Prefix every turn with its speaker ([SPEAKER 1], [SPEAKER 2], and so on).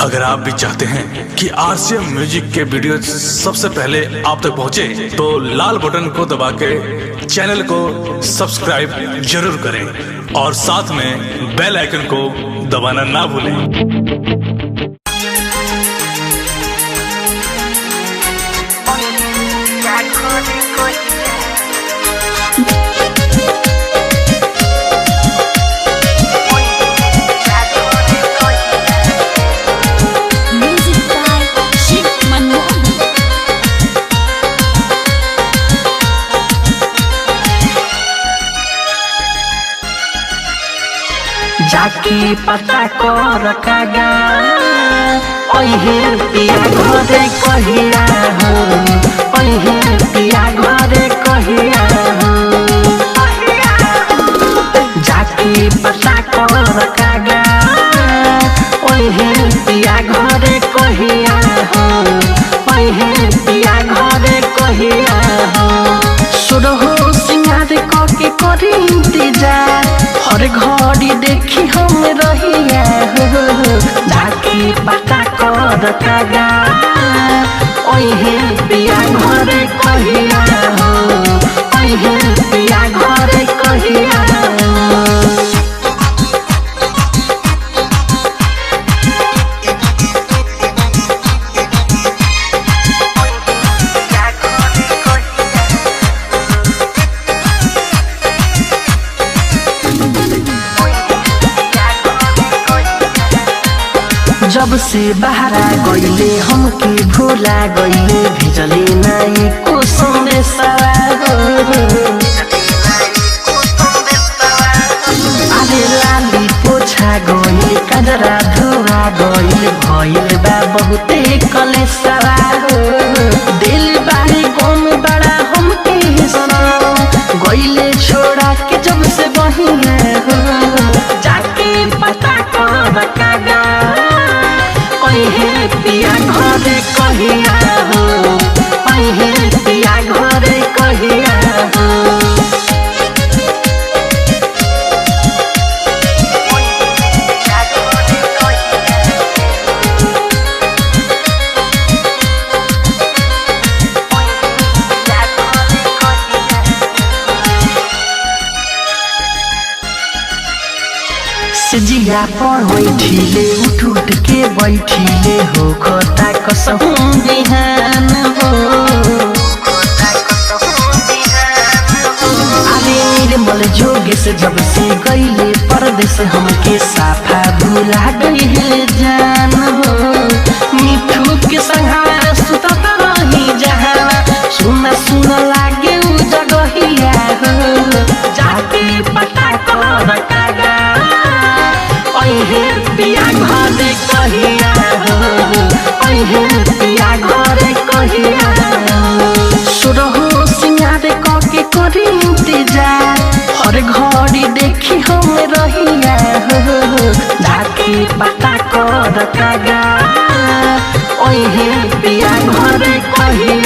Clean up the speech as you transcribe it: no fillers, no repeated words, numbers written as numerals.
[SPEAKER 1] अगर आप भी चाहते हैं कि आरसीएम म्यूजिक के वीडियो सबसे पहले आप तक पहुंचे, तो लाल बटन को दबा के चैनल को सब्सक्राइब जरूर करें और साथ में बेल आइकन को दबाना ना भूलें।
[SPEAKER 2] जाके पता कर कागा ओहे पिया घरे कहिया हो, ओहे पिया घरे कहिया हो। जाके पता कर कागा ओहे पिया घरे कहिया हो, ओहे पिया घरे कहिया हो। सुरहो सिंगार के करी इंतजार, हर घड़ी देखी हम रहिया हो। जाके पता कर कागा ओहे पिया घरे कहिया हो, ओहे पिया घरे कहिया हो। जब से बाहर गईले हमके भूला गईले, भेजले नाई को संदेशा हो। अरे लाली पोछा गईले, कजरा धुआ गईले, भइल बा बहुते कलेशा हो। दिल बारे गम बड़ा हमके सनम, गईले छोड़ा के जब से बहिया हो। जाके पता कर कागा ओहे पिया घरे कहिया हो, ओहे पिया घरे कहिया हो। सिजिया पर बैठिले उठ उठ के बैठिले हो, खोता कसम बिहान हो। अरे निर्मल जोगे से जब से गईले परदेश, हमके साफा भूला गईले जान हो। मिठू के संघावा सुतत रही जहावा, सुना सुना लागे उ जगहिया हो। जाके पता कर कागा ओहे पिया घरे कहिया हो, ओहे पिया घरे कहिया हो। सुरहो सिंगार के करी इंतजार, हर घड़ी देखी हम रहिया हो। जाके पता कर कागा ओहे पिया घरे कहिया।